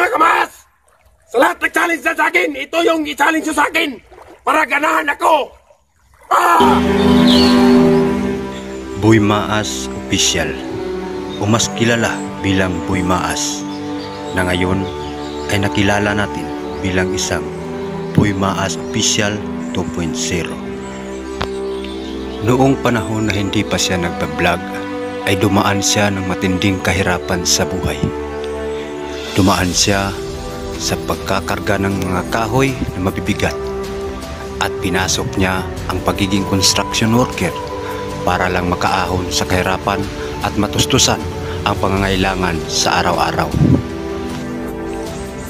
mga kamas! Sa lahat nag-challenge na sa akin, ito yung i-challenge nyo sa akin para ganahan ako! Boy Maas Official, o mas kilala bilang Boy Maas, na ngayon ay nakilala natin bilang isang Boy Maas Official 2.0. Noong panahon na hindi pa siya nagpa-vlog, ay dumaan siya ng matinding kahirapan sa buhay. Dumaan siya sa pagkakarga ng mga kahoy na mabibigat at pinasok niya ang pagiging construction worker para lang makaahon sa kahirapan at matustusan ang pangangailangan sa araw-araw.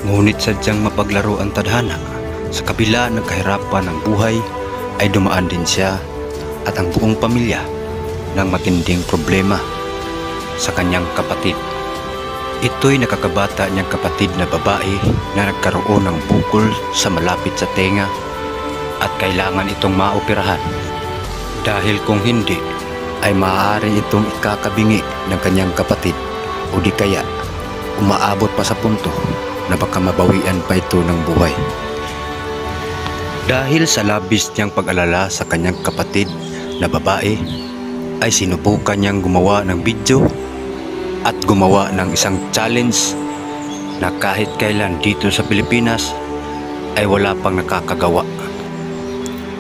Ngunit sadyang mapaglaro ang tadhana, sa kabila ng kahirapan ng buhay ay dumaan din siya at ang buong pamilya ng matinding problema sa kanyang kapatid. Ito'y nakakabata niyang kapatid na babae na nagkaroon ng bukol sa malapit sa tenga at kailangan itong maoperahan. Dahil kung hindi, ay maaari itong ikakabingi ng kanyang kapatid o di kaya umaabot pa sa punto na baka mabawian pa ito ng buhay. Dahil sa labis niyang pag-alala sa kanyang kapatid na babae, ay sinubukan niyang gumawa ng video at gumawa ng isang challenge na kahit kailan dito sa Pilipinas ay wala pang nakakagawa.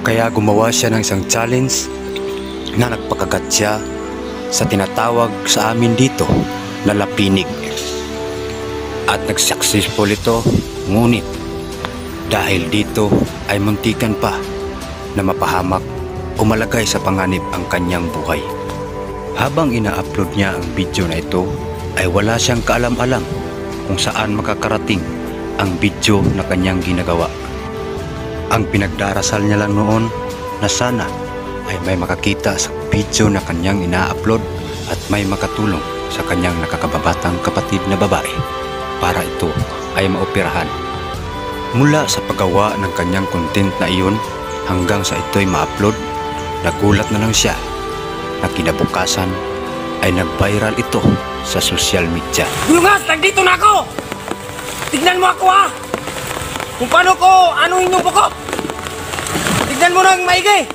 Kaya gumawa siya ng isang challenge na nagpakagat siya sa tinatawag sa amin dito na lapinig. At nag-successful ito, ngunit dahil dito ay muntikan pa na mapahamak o malagay sa panganib ang kanyang buhay. Habang ina-upload niya ang video na ito, ay wala siyang kaalam-alam kung saan makakarating ang video na kanyang ginagawa. Ang pinagdarasal niya lang noon na sana ay may makakita sa video na kanyang ina-upload at may makatulong sa kanyang nakakababatang kapatid na babae para ito ay maoperahan. Mula sa paggawa ng kanyang content na iyon hanggang sa ito'y ma-upload, nagulat na lang siya na kinabukasan ay nag-viral ito sa social media. Gulungas, nandito na ako! Tignan mo ako ha! Kung paano ko, anuhin yung buko! Tignan mo nang maigi!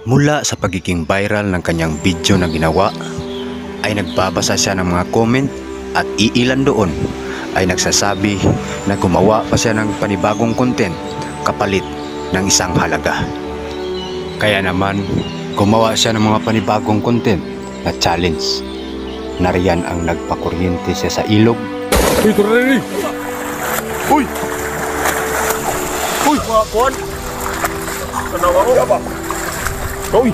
Mula sa pagiging viral ng kanyang video na ginawa, ay nagbabasa siya ng mga comment at iilan doon ay nagsasabi na gumawa pa siya ng panibagong content kapalit ng isang halaga. Kaya naman, gumawa siya ng mga panibagong content na challenge. Nariyan ang nagpakuryente siya sa ilog. Uy, turari! Uy! Uy, mga kuwan! Tanawa ko! Uy!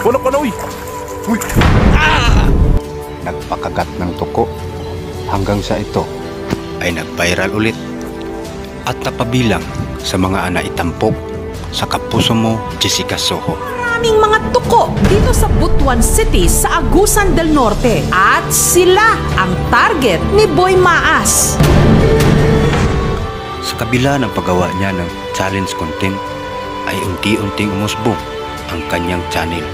Wala ka na, uy! Uy! Nagpakagat ng tuko hanggang sa ito ay nag-viral ulit at napabilang sa mga itampok sa Kapuso Mo, Jessica Soho. Maraming mga tuko dito sa Butuan City sa Agusan del Norte at sila ang target ni Boy Maas. Sa kabila ng paggawa niya ng challenge content ay unti-unting umusbong ang kanyang channel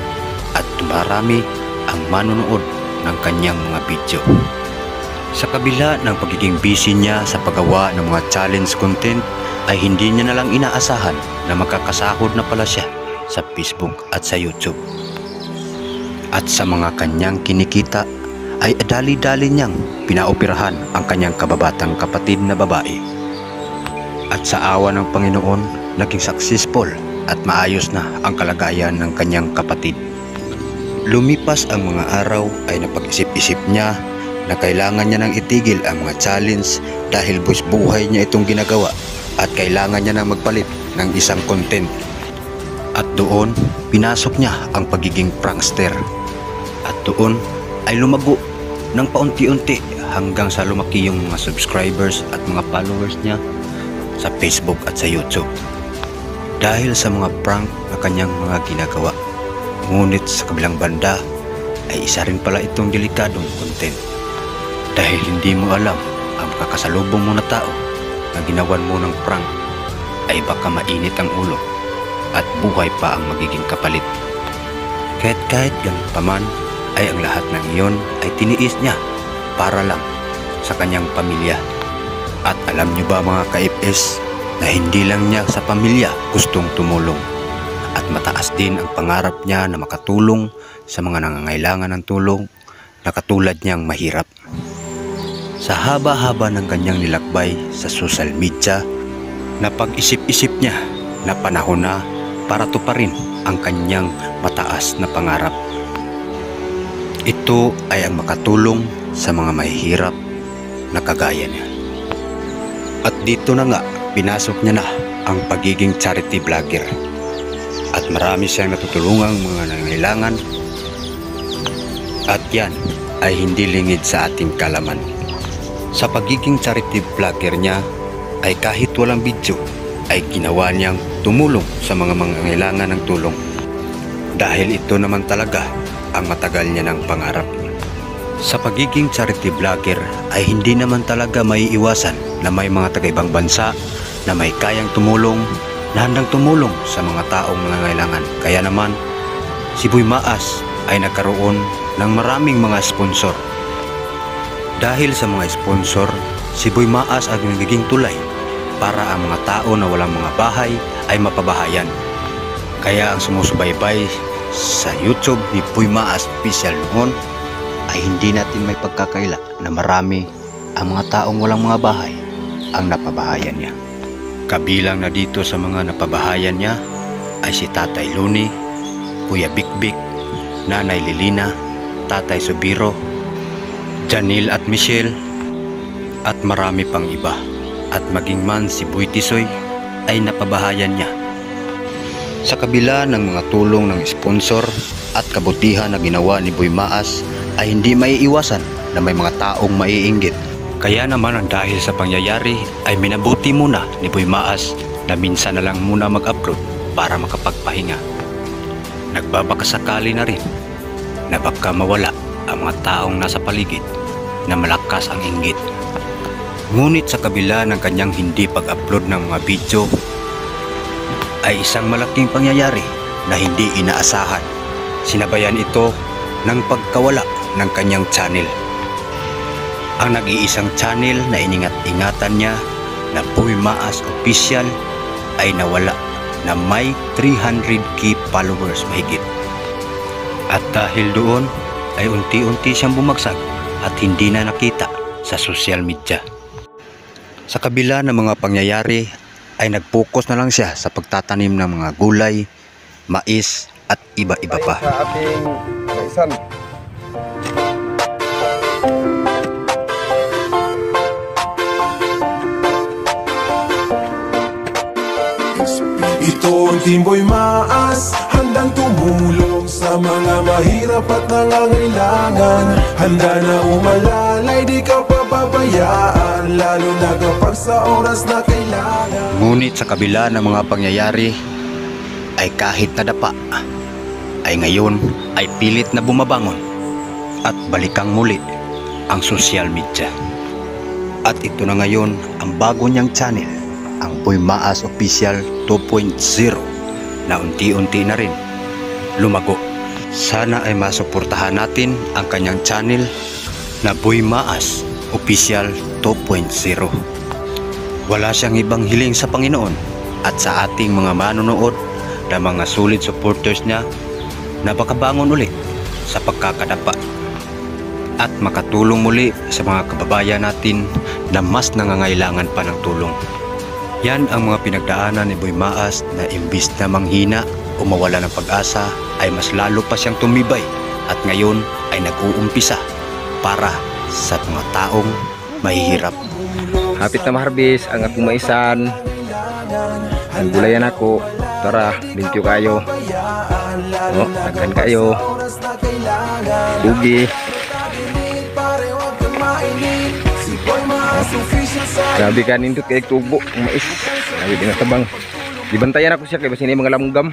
at dumarami ang manonood ng kanyang mga video. Sa kabila ng pagiging busy niya sa paggawa ng mga challenge content ay hindi niya na lang inaasahan na makakasahod na pala siya sa Facebook at sa YouTube. At sa mga kanyang kinikita ay dali-dali niyang pinaoperahan ang kanyang kababatang kapatid na babae. At sa awa ng Panginoon, naging successful at maayos na ang kalagayan ng kanyang kapatid. Lumipas ang mga araw ay napag-isip-isip niya na kailangan niya nang itigil ang mga challenge dahil buhay niya itong ginagawa at kailangan niya nang magpalit ng isang content. At doon, pinasok niya ang pagiging prankster. At doon ay lumago ng paunti-unti hanggang sa lumaki yung mga subscribers at mga followers niya sa Facebook at sa YouTube. Dahil sa mga prank na kanyang mga ginagawa. Ngunit sa kabilang banda ay isa rin pala itong delikadong content. Dahil hindi mo alam ang kakasalubong mo na tao na ginawan mo ng prank ay baka mainit ang ulo at buhay pa ang magiging kapalit. Kahit ganun pa man ay ang lahat ng iyon ay tiniis niya para lang sa kanyang pamilya. At alam niyo ba mga ka-FS na hindi lang niya sa pamilya gustong tumulong, at mataas din ang pangarap niya na makatulong sa mga nangangailangan ng tulong na katulad niyang mahirap. Sa haba-haba ng kanyang nilakbay sa social media, napag-isip-isip niya na panahon na para tuparin ang kanyang mataas na pangarap. Ito ay ang makatulong sa mga mahihirap na kagaya niya. At dito na nga, pinasok niya na ang pagiging charity vlogger. At marami siyang natutulungang mga nangailangan. At yan ay hindi lingid sa ating kalaman. Sa pagiging charity vlogger niya ay kahit walang video ay ginawa niyang tumulong sa mga nangailangan ng tulong. Dahil ito naman talaga ang matagal niya ng pangarap. Sa pagiging charity vlogger ay hindi naman talaga maiiwasan na may mga taga-ibang bansa na may kayang tumulong, na handang tumulong sa mga taong nangangailangan. Kaya naman, si Boy Maas ay nagkaroon ng maraming mga sponsor. Dahil sa mga sponsor, si Boy Maas ay nagiging tulay para ang mga tao na walang mga bahay ay mapabahayan. Kaya ang sumusubaybay sa YouTube ni Boy Maas Official noon ay hindi natin may pagkakaila na marami ang mga taong walang mga bahay ang napabahayan niya. Kabilang na dito sa mga napabahayan niya ay si Tatay Luni, Kuya Bikbik, Nanay Lilina, Tatay Subiro, Janil at Michelle, at marami pang iba. At maging man si Boy Tisoy ay napabahayan niya. Sa kabila ng mga tulong ng sponsor at kabutihan na ginawa ni Boy Maas ay hindi maiiwasan na may mga taong maiinggit. Kaya naman ang dahil sa pangyayari ay minabuti muna ni Boy Maas na minsan na lang muna mag-upload para makapagpahinga. Nagbabakasakali na rin na baka mawala ang mga taong nasa paligid na malakas ang inggit. Ngunit sa kabila ng kanyang hindi pag-upload ng mga video ay isang malaking pangyayari na hindi inaasahan. Sinabayan ito ng pagkawala ng kanyang channel. Ang nag-iisang channel na iningat-ingatan niya na Boy Maas Official ay nawala na may 300k followers mahigit. At dahil doon ay unti-unti siyang bumagsak at hindi na nakita sa social media. Sa kabila ng mga pangyayari ay nag-focus na lang siya sa pagtatanim ng mga gulay, mais at iba-iba pa. Sa ating maisan. Ito ang Team Boy Maas, handang tumulong sa mga mahirap at nangangailangan. Handa na umalalay, di ka pababayaan, lalo na kapag sa oras na kailangan. Ngunit sa kabila ng mga pangyayari ay kahit nadapa ay ngayon ay pilit na bumabangon at balikang muli ang social media. At ito na ngayon ang bago niyang channel, ang Boy Maas Official 2.0, na unti-unti na rin lumago. Sana ay masuportahan natin ang kanyang channel na Boy Maas Official 2.0. Wala siyang ibang hiling sa Panginoon at sa ating mga manonood na mga solid supporters niya na makabangon ulit sa pagkakadapa at makatulong muli sa mga kababayan natin na mas nangangailangan pa ng tulong. Yan ang mga pinagdaanan ni Boy Maas na imbis na manghina o mawala ng pag-asa ay mas lalo pa siyang tumibay at ngayon ay nag-uumpisa para sa mga taong mahihirap. Hapit na maharbis ang akong maisan. Ang gulayan ako. Tara, bintyo kayo. No, taghan kayo. Bugi. Grabe ka nindot kay tubo ang mais. Grabe din tabang. Dibantayan ako siya kay basi ni mga langgam.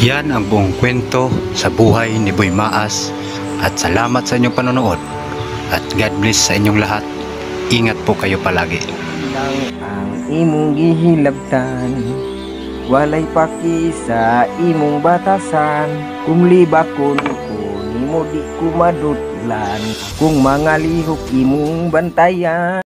Yan ang buong kwento sa buhay ni Boy Maas at salamat sa inyong panonood at God bless sa inyong lahat. Ingat po kayo palagi. Ang imong gihilabtan, walay paki sa imong batasan. Kung libakon ko nimo di ko madut kinahanglan. Kung mga lihok imong bantayan.